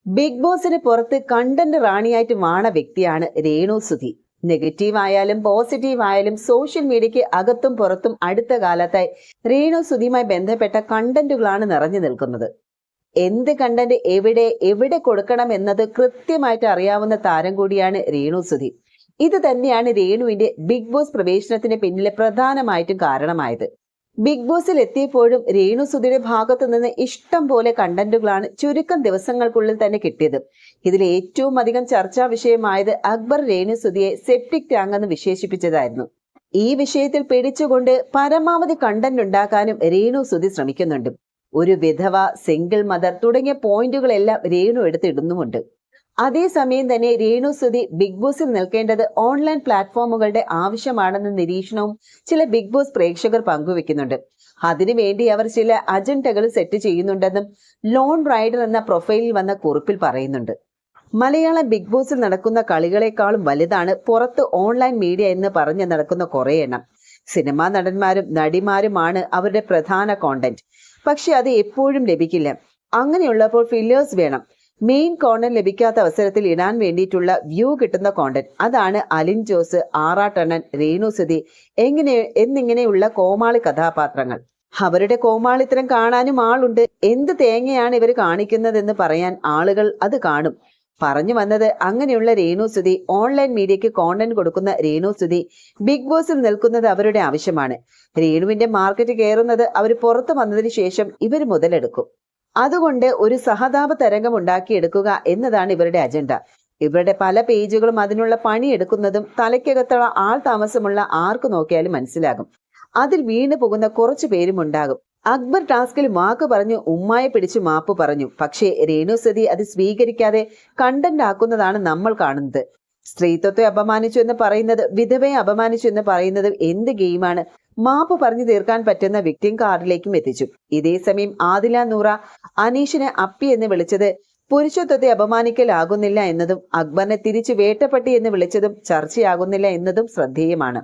Big ബോസിന് പുറത്ത് content റാണിയായിട്ട് മാണ വ്യക്തിയാണ് രേണു സുധി. നെഗറ്റീവ് ആയാലും പോസിറ്റീവ് ആയാലും സോഷ്യൽ മീഡിയയ്ക്ക് അകത്തും പുറത്തും അടുത്ത കാലത്തായി രേണു സുധിയുമായി ബന്ധപ്പെട്ട കണ്ടന്റുകളാണ് നിറഞ്ഞു നിൽക്കുന്നത്. എന്ത് കണ്ടന്റ് എവിടെ എവിടെ കൊടുക്കണം എന്നത് കൃത്യമായിട്ട് അറിയാവുന്ന താരം കൂടിയാണ് രേണു സുധി. ഇത് തന്നെയാണ് രേണുവിന്റെ ബിഗ് ബോസ് പ്രവേശനത്തിന് പിന്നിലെ പ്രധാനമായിട്ടും കാരണമായത്. ബിഗ് ബോസിൽ എത്തിയപ്പോഴും രേണു സുധിയുടെ ഭാഗത്തു നിന്ന് ഇഷ്ടം പോലെ കണ്ടന്റുകളാണ് ചുരുക്കം ദിവസങ്ങൾക്കുള്ളിൽ തന്നെ കിട്ടിയത്. ഇതിൽ ഏറ്റവും അധികം ചർച്ചാ വിഷയമായത് അക്ബർ രേണു സുധിയെ സെപ്റ്റിക് ടാങ്ക് എന്ന് വിശേഷിപ്പിച്ചതായിരുന്നു. ഈ വിഷയത്തിൽ പിടിച്ചുകൊണ്ട് പരമാവധി കണ്ടന്റ് ഉണ്ടാക്കാനും രേണു സുധി ശ്രമിക്കുന്നുണ്ട്. ഒരു വിധവ, സിംഗിൾ മദർ തുടങ്ങിയ പോയിന്റുകളെല്ലാം രേണു എടുത്തിടുന്നുമുണ്ട്. അതേസമയം തന്നെ രേണു സുധി ബിഗ് ബോസിൽ നിൽക്കേണ്ടത് ഓൺലൈൻ പ്ലാറ്റ്ഫോമുകളുടെ ആവശ്യമാണെന്ന നിരീക്ഷണവും ചില ബിഗ് ബോസ് പ്രേക്ഷകർ പങ്കുവെക്കുന്നുണ്ട്. അതിനുവേണ്ടി അവർ ചില അജണ്ടകൾ സെറ്റ് ചെയ്യുന്നുണ്ടെന്നും ലോൺ റൈഡർ എന്ന പ്രൊഫൈലിൽ വന്ന കുറിപ്പിൽ പറയുന്നുണ്ട്. മലയാള ബിഗ് ബോസിൽ നടക്കുന്ന കളികളെക്കാളും വലുതാണ് പുറത്ത് ഓൺലൈൻ മീഡിയ എന്ന് പറഞ്ഞു നടക്കുന്ന കുറേ എണ്ണം. സിനിമാ നടന്മാരും നടിമാരുമാണ് അവരുടെ പ്രധാന കോണ്ടന്റ്. പക്ഷെ അത് എപ്പോഴും ലഭിക്കില്ല. അങ്ങനെയുള്ളപ്പോൾ ഫില്ലേഴ്സ് വേണം. മെയിൻ കോണ്ടന്റ് ലഭിക്കാത്ത അവസരത്തിൽ ഇടാൻ വേണ്ടിയിട്ടുള്ള വ്യൂ കിട്ടുന്ന കോണ്ടന്റ്, അതാണ് അലിൻ ജോസ്, ആറാട്ടണ്ണൻ, രേണു സുധി എന്നിങ്ങനെയുള്ള കോമാളി കഥാപാത്രങ്ങൾ. അവരുടെ കോമാളിത്തരം കാണാനും ആളുണ്ട്. എന്ത് തേങ്ങയാണ് ഇവർ കാണിക്കുന്നതെന്ന് പറയാൻ ആളുകൾ അത് കാണും. പറഞ്ഞു വന്നത്, അങ്ങനെയുള്ള രേണു സുധി, ഓൺലൈൻ മീഡിയയ്ക്ക് കോണ്ടന്റ് കൊടുക്കുന്ന രേണു സുധി ബിഗ് ബോസിൽ നിൽക്കുന്നത് അവരുടെ ആവശ്യമാണ്. രേണുവിന്റെ മാർക്കറ്റ് കയറുന്നത് അവർ പുറത്തു വന്നതിന് ശേഷം ഇവർ മുതലെടുക്കും. അതുകൊണ്ട് ഒരു സഹതാപ തരംഗം ഉണ്ടാക്കിയെടുക്കുക എന്നതാണ് ഇവരുടെ അജണ്ട. ഇവരുടെ പല പേജുകളും അതിനുള്ള പണിയെടുക്കുന്നതും തലയ്ക്കകത്തുള്ള ആൾ താമസമുള്ള ആർക്ക് നോക്കിയാലും മനസ്സിലാകും. അതിൽ വീണു പോകുന്ന കുറച്ചു പേരും ഉണ്ടാകും. അക്ബർ ടാസ്കിൽ വാക്ക് പറഞ്ഞു, ഉമ്മായെ പിടിച്ചു മാപ്പ് പറഞ്ഞു. പക്ഷേ രേണു സുധി അത് സ്വീകരിക്കാതെ കണ്ടന്റ് ആക്കുന്നതാണ് നമ്മൾ കാണുന്നത്. സ്ത്രീത്വത്തെ അപമാനിച്ചു എന്ന് പറയുന്നത്, വിധവയെ അപമാനിച്ചു എന്ന് പറയുന്നത് എന്ത് ഗെയിമാണ്? മാപ്പ് പറഞ്ഞു തീർക്കാൻ പറ്റുന്ന വിക്ടിം കാർഡിലേക്കും എത്തിച്ചു. ഇതേസമയം ആദില നൂറ അനീഷിനെ അപ്പി എന്ന് വിളിച്ചത് പുരുഷത്വത്തെ അപമാനിക്കലാകുന്നില്ല എന്നതും അക്ബറിനെ തിരിച്ചു വേട്ടപ്പട്ടി എന്ന് വിളിച്ചതും ചർച്ചയാകുന്നില്ല എന്നതും ശ്രദ്ധേയമാണ്.